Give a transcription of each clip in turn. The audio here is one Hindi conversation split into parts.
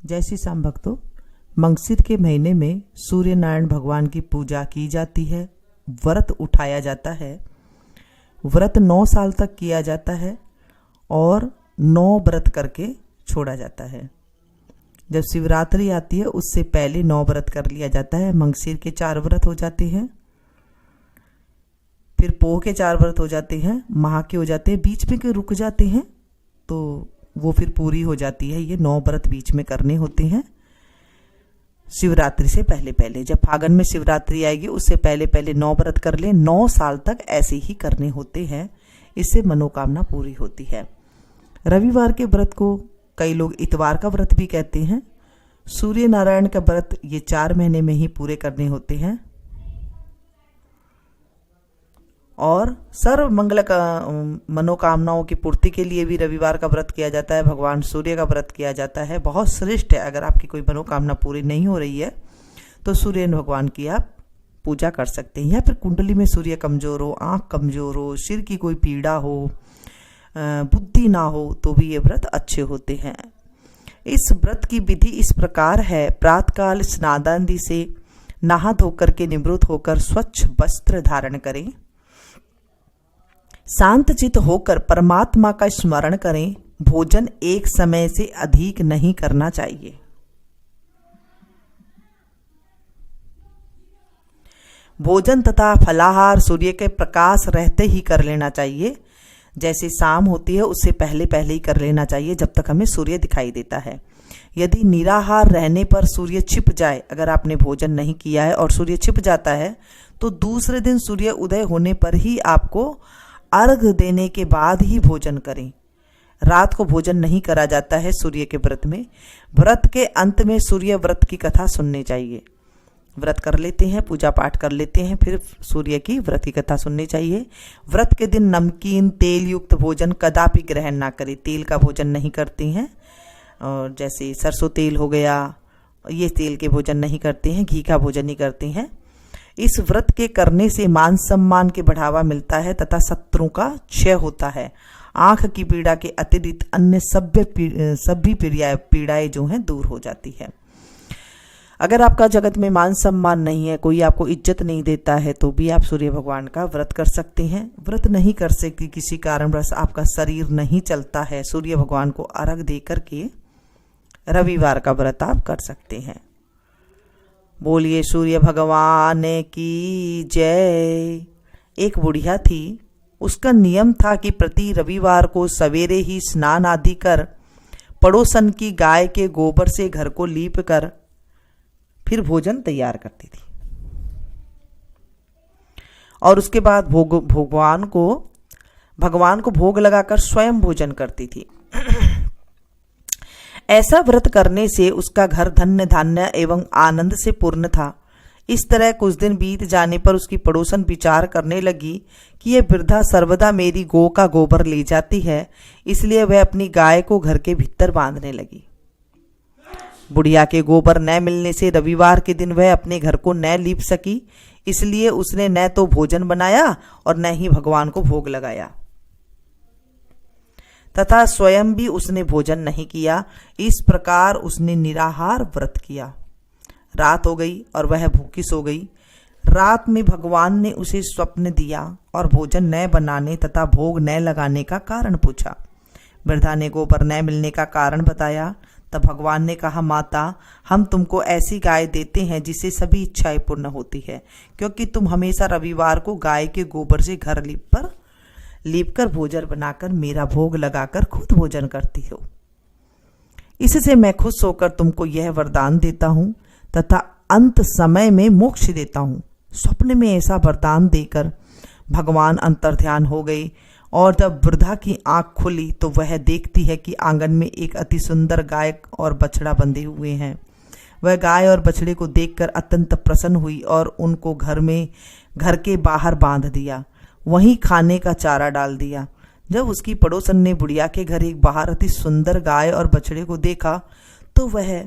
जय श्री श्याम भक्तों, मंगसिर के महीने में सूर्य नारायण भगवान की पूजा की जाती है, व्रत उठाया जाता है। व्रत 9 साल तक किया जाता है और 9 व्रत करके छोड़ा जाता है। जब शिवरात्रि आती है उससे पहले 9 व्रत कर लिया जाता है। मंगसिर के 4 व्रत हो जाते हैं, फिर पोह के 4 व्रत हो जाते हैं, माह के हो जाते हैं, बीच में के रुक जाते हैं तो वो फिर पूरी हो जाती है। ये 9 व्रत बीच में करने होते हैं शिवरात्रि से पहले पहले। जब फागुन में शिवरात्रि आएगी उससे पहले पहले 9 व्रत कर ले। 9 साल तक ऐसे ही करने होते हैं, इससे मनोकामना पूरी होती है। रविवार के व्रत को कई लोग इतवार का व्रत भी कहते हैं। सूर्य नारायण का व्रत ये 4 महीने में ही पूरे करने होते हैं और सर्व मंगल का मनोकामनाओं की पूर्ति के लिए भी रविवार का व्रत किया जाता है। भगवान सूर्य का व्रत किया जाता है, बहुत श्रेष्ठ है। अगर आपकी कोई मनोकामना पूरी नहीं हो रही है तो सूर्य भगवान की आप पूजा कर सकते हैं। या फिर कुंडली में सूर्य कमजोर हो, आंख कमजोर हो, सिर की कोई पीड़ा हो, बुद्धि ना हो तो भी ये व्रत अच्छे होते हैं। इस व्रत की विधि इस प्रकार है। प्रातःकाल स्नानादि से नहा धोकर के निवृत्त होकर स्वच्छ वस्त्र धारण करें, शांत चित होकर परमात्मा का स्मरण करें। भोजन एक समय से अधिक नहीं करना चाहिए। भोजन तथा फलाहार सूर्य के प्रकाश रहते ही कर लेना चाहिए। जैसे शाम होती है उससे पहले पहले ही कर लेना चाहिए, जब तक हमें सूर्य दिखाई देता है। यदि निराहार रहने पर सूर्य छिप जाए, अगर आपने भोजन नहीं किया है और सूर्य छिप जाता है तो दूसरे दिन सूर्य उदय होने पर ही आपको अर्घ देने के बाद ही भोजन करें। रात को भोजन नहीं करा जाता है सूर्य के व्रत में। व्रत के अंत में सूर्य व्रत की कथा सुननी चाहिए। व्रत कर लेते हैं, पूजा पाठ कर लेते हैं, फिर सूर्य की व्रत की कथा सुननी चाहिए। व्रत के दिन नमकीन तेल युक्त भोजन कदापि ग्रहण ना करें। तेल का भोजन नहीं करते हैं, और जैसे सरसों तेल हो गया, ये तेल के भोजन नहीं करते हैं। घी का भोजन नहीं करते हैं। इस व्रत के करने से मान सम्मान के बढ़ावा मिलता है तथा शत्रुओं का क्षय होता है। आंख की पीड़ा के अतिरिक्त अन्य सभी पीड़ाएं जो हैं दूर हो जाती है। अगर आपका जगत में मान सम्मान नहीं है, कोई आपको इज्जत नहीं देता है, तो भी आप सूर्य भगवान का व्रत कर सकते हैं। व्रत नहीं कर सकते, किसी कारणवश आपका शरीर नहीं चलता है, सूर्य भगवान को अर्घ दे करके रविवार का व्रत आप कर सकते हैं। बोलिए सूर्य भगवान की जय। एक बुढ़िया थी, उसका नियम था कि प्रति रविवार को सवेरे ही स्नान आदि कर पड़ोसन की गाय के गोबर से घर को लीप कर फिर भोजन तैयार करती थी और उसके बाद भगवान को भोग लगाकर स्वयं भोजन करती थी। ऐसा व्रत करने से उसका घर धन्य धान्य एवं आनंद से पूर्ण था। इस तरह कुछ दिन बीत जाने पर उसकी पड़ोसन विचार करने लगी कि यह वृद्धा सर्वदा मेरी गौ का गोबर ले जाती है, इसलिए वह अपनी गाय को घर के भीतर बांधने लगी। बुढ़िया के गोबर न मिलने से रविवार के दिन वह अपने घर को न लीप सकी, इसलिए उसने न तो भोजन बनाया और न ही भगवान को भोग लगाया तथा स्वयं भी उसने भोजन नहीं किया। इस प्रकार उसने निराहार व्रत किया। रात हो गई और वह भूखी सो गई। रात में भगवान ने उसे स्वप्न दिया और भोजन न बनाने तथा भोग न लगाने का कारण पूछा। वृद्धा ने गोबर न मिलने का कारण बताया। तब भगवान ने कहा, माता, हम तुमको ऐसी गाय देते हैं जिससे सभी इच्छाएं पूर्ण होती है, क्योंकि तुम हमेशा रविवार को गाय के गोबर से घर लीप कर भोजन बनाकर मेरा भोग लगाकर खुद भोजन करती हो। इससे मैं खुश होकर तुमको यह वरदान देता हूँ तथा अंत समय में मोक्ष देता हूँ। स्वप्न में ऐसा वरदान देकर भगवान अंतर्ध्यान हो गए और जब वृद्धा की आंख खुली तो वह देखती है कि आंगन में एक अति सुंदर गाय और बछड़ा बंधे हुए हैं। वह गाय और बछड़े को देखकर अत्यंत प्रसन्न हुई और उनको घर के बाहर बांध दिया, वहीं खाने का चारा डाल दिया। जब उसकी पड़ोसन ने बुढ़िया के घर एक बाहर अति सुंदर गाय और बछड़े को देखा तो वह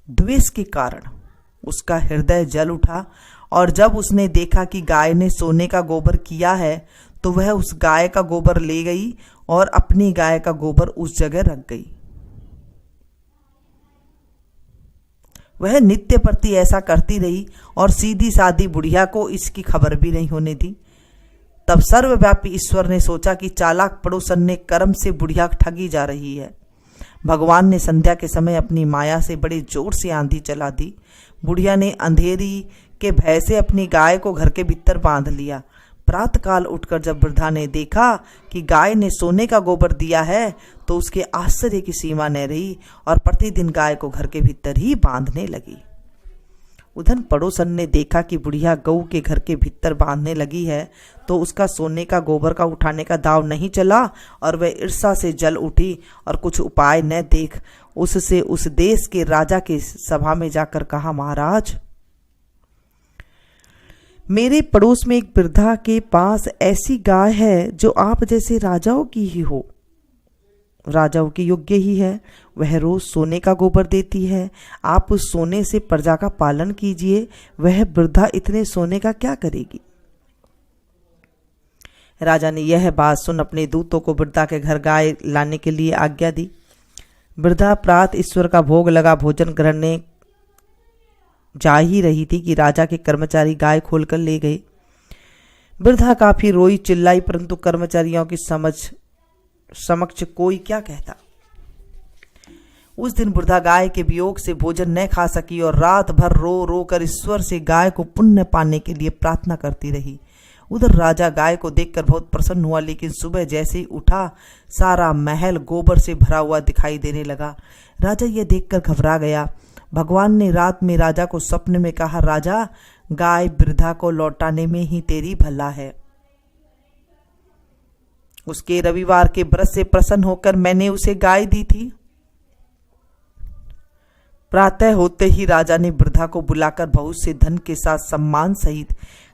द्वेष के कारण उसका हृदय जल उठा, और जब उसने देखा कि गाय ने सोने का गोबर किया है तो वह उस गाय का गोबर ले गई और अपनी गाय का गोबर उस जगह रख गई। वह नित्य प्रति ऐसा करती रही और सीधी सादी बुढ़िया को इसकी खबर भी नहीं होने दी। तब सर्वव्यापी ईश्वर ने सोचा कि चालाक पड़ोसन ने कर्म से बुढ़िया ठगी जा रही है। भगवान ने संध्या के समय अपनी माया से बड़े जोर से आंधी चला दी। बुढ़िया ने अंधेरी के भय से अपनी गाय को घर के भीतर बांध लिया। प्रातःकाल उठकर जब वृद्धा ने देखा कि गाय ने सोने का गोबर दिया है तो उसके आश्चर्य की सीमा न रही और प्रतिदिन गाय को घर के भीतर ही बांधने लगी। उधर पड़ोसन ने देखा कि बुढ़िया गऊ के घर के भीतर बांधने लगी है तो उसका सोने का गोबर का उठाने का दाव नहीं चला और वह ईर्ष्या से जल उठी और कुछ उपाय न देख उससे उस देश के राजा की सभा में जाकर कहा, महाराज, मेरे पड़ोस में एक वृद्धा के पास ऐसी गाय है जो आप जैसे राजाओं की ही हो, राजाओं के योग्य ही है। वह रोज सोने का गोबर देती है। आप उस सोने से प्रजा का पालन कीजिए। वह वृद्धा इतने सोने का क्या करेगी? राजा ने यह बात सुन अपने दूतों को वृद्धा के घर गाय लाने के लिए आज्ञा दी। वृद्धा प्रात ईश्वर का भोग लगा भोजन ग्रहण जा ही रही थी कि राजा के कर्मचारी गाय खोलकर ले गए। वृद्धा काफी रोई चिल्लाई, परंतु कर्मचारियों की समक्ष कोई क्या कहता। उस दिन वृद्धा गाय के वियोग से भोजन न खा सकी और रात भर रो रो कर ईश्वर से गाय को पुण्य पाने के लिए प्रार्थना करती रही। उधर राजा गाय को देखकर बहुत प्रसन्न हुआ, लेकिन सुबह जैसे ही उठा सारा महल गोबर से भरा हुआ दिखाई देने लगा। राजा यह देखकर घबरा गया। भगवान ने रात में राजा को स्वप्न में कहा, राजा, गाय वृद्धा को लौटाने में ही तेरी भला है। उसके रविवार के व्रत से प्रसन्न होकर मैंने उसे गाय दी थी। प्रातः होते ही राजा ने वृद्धा को बुलाकर बहुत से धन के साथ सम्मान सहित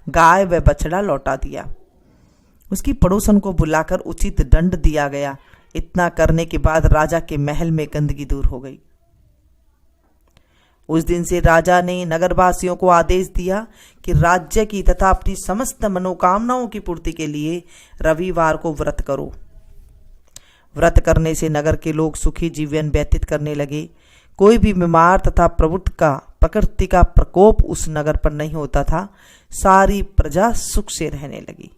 गाय व बछड़ा लौटा दिया। उसकी पड़ोसन को बुलाकर उचित दंड दिया गया। इतना करने के बाद राजा के महल में गंदगी दूर हो गई। उस दिन से राजा ने नगरवासियों को आदेश दिया कि राज्य की तथा अपनी समस्त मनोकामनाओं की पूर्ति के लिए रविवार को व्रत करो। व्रत करने से नगर के लोग सुखी जीवन व्यतीत करने लगे। कोई भी बीमार तथा प्रकृति का प्रकोप उस नगर पर नहीं होता था। सारी प्रजा सुख से रहने लगी।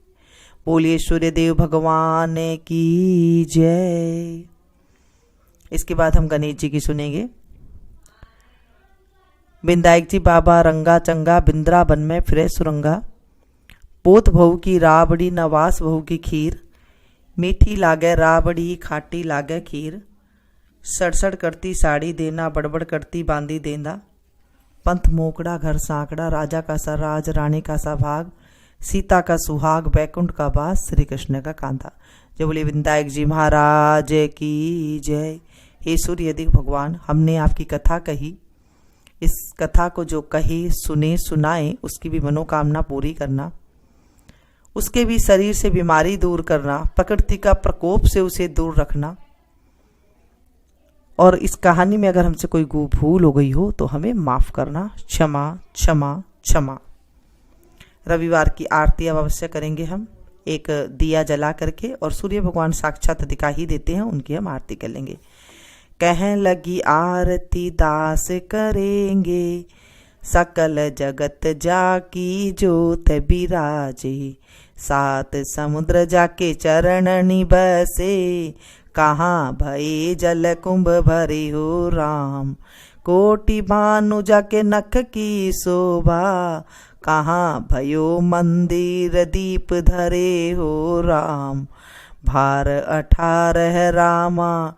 बोलिए सूर्यदेव भगवान की जय। इसके बाद हम गणेश जी की सुनेंगे। विनायक जी बाबा रंगा चंगा बिंद्रा बन में फिरे सुरंगा। पोत बहू की राबड़ी नवास बहू की खीर। मीठी लागे राबड़ी खाटी लागे खीर। सड़सड़ करती साड़ी देना बड़बड़ करती बांदी देना। पंथ मोकड़ा घर सांकड़ा राजा का सा राज रानी का सा भाग। सीता का सुहाग बैकुंठ का बास श्री कृष्ण का कांधा। जय बोले विनायक जी महाराज की जय। हे सूर्यदेव भगवान, हमने आपकी कथा कही। इस कथा को जो कहे सुने सुनाए उसकी भी मनोकामना पूरी करना, उसके भी शरीर से बीमारी दूर करना, प्रकृति का प्रकोप से उसे दूर रखना। और इस कहानी में अगर हमसे कोई भूल हो गई हो तो हमें माफ करना। क्षमा क्षमा क्षमा। रविवार की आरती अब अवश्य करेंगे हम, एक दिया जला करके, और सूर्य भगवान साक्षात दिखा ही देते हैं, उनकी हम आरती कर लेंगे। कह लगी आरती दास करेंगे, सकल जगत जाकी जोत बिराजे। सात समुद्र जाके चरणनि बसे, कहाँ भये जल कुंभ भरे हो राम। कोटि भानु जाके नख की शोभा, कहाँ भयो मंदिर दीप धरे हो राम। भार 18 रामा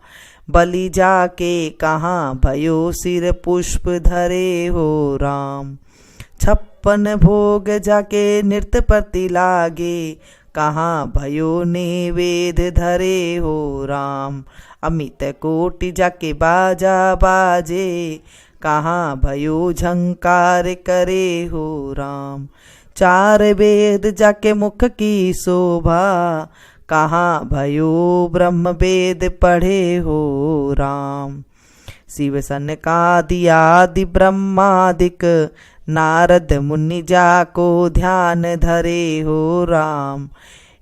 बलि जाके, कहाँ भयो सिर पुष्प धरे हो राम। 56 भोग जाके नृत्य प्रति लागे, कहाँ भयो नैवेद धरे हो राम। अमित कोटि जाके बाजा बाजे, कहाँ भयो झंकार करे हो राम। 4 वेद जाके मुख की शोभा, कहाँ भयो ब्रह्म वेद पढ़े हो राम। शिव सनकादि आदि ब्रह्मादिक, नारद मुनि जाको ध्यान धरे हो राम।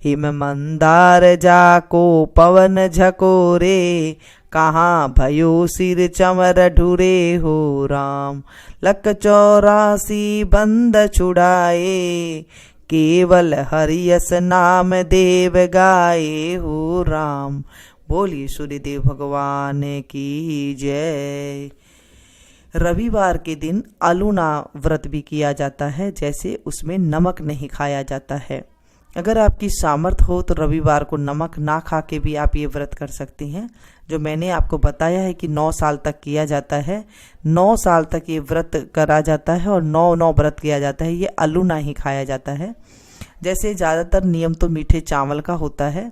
हिम मंदार जाको पवन झकोरे, कहाँ भयो सिर चमर ढूरे हो राम, लक 84 बंद छुड़ाए, केवल हरियस नाम देव गाए हो राम। बोलिए सूर्यदेव भगवान की जय। रविवार के दिन आलूना व्रत भी किया जाता है, जैसे उसमें नमक नहीं खाया जाता है। अगर आपकी सामर्थ्य हो तो रविवार को नमक ना खा के भी आप ये व्रत कर सकती हैं। जो मैंने आपको बताया है कि 9 साल तक किया जाता है, 9 साल तक ये व्रत करा जाता है और 9 व्रत किया जाता है। ये आलूना ही खाया जाता है। जैसे ज़्यादातर नियम तो मीठे चावल का होता है,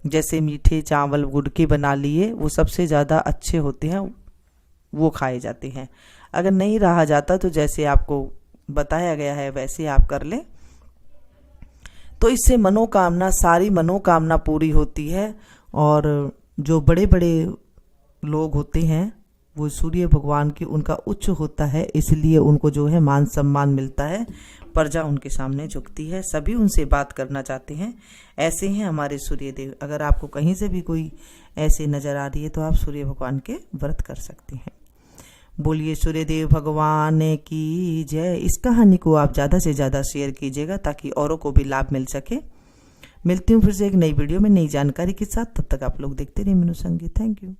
जैसे मीठे चावल गुड़ के बना लिए, वो सबसे ज़्यादा अच्छे होते हैं, वो खाए जाते हैं। अगर नहीं रहा जाता तो जैसे आपको बताया गया है वैसे आप कर लें, तो इससे मनोकामना, सारी मनोकामना पूरी होती है। और जो बड़े बड़े लोग होते हैं वो सूर्य भगवान की उनका उच्च होता है, इसलिए उनको जो है मान सम्मान मिलता है, प्रजा उनके सामने झुकती है, सभी उनसे बात करना चाहते हैं। ऐसे हैं हमारे सूर्य देव। अगर आपको कहीं से भी कोई ऐसे नज़र आ रही है तो आप सूर्य भगवान के व्रत कर सकते हैं। बोलिए सूर्यदेव भगवान की जय। इस कहानी को आप ज़्यादा से ज़्यादा शेयर कीजिएगा ताकि औरों को भी लाभ मिल सके। मिलती हूँ फिर से एक नई वीडियो में नई जानकारी के साथ। तब तक आप लोग देखते रहिए मीनू संगीत। Thank you.